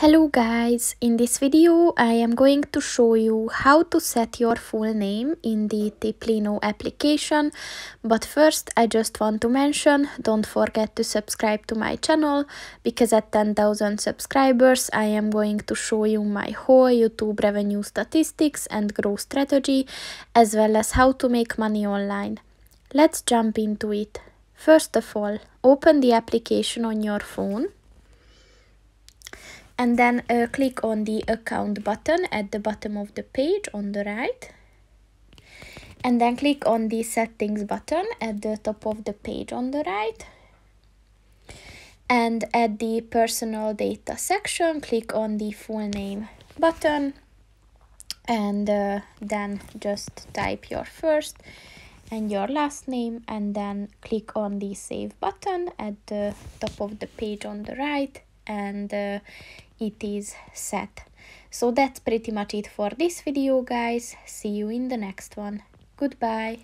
Hello guys, in this video I am going to show you how to set your full name in the Tiplino application, but first I just want to mention, don't forget to subscribe to my channel, because at 10,000 subscribers I am going to show you my whole YouTube revenue statistics and growth strategy, as well as how to make money online. Let's jump into it. First of all, open the application on your phone. And then click on the account button at the bottom of the page on the right. And then click on the settings button at the top of the page on the right. And at the personal data section, click on the full name button. And then just type your first and your last name, and then click on the save button at the top of the page on the right, and it is set. So that's pretty much it for this video, guys. See you in the next one. Goodbye.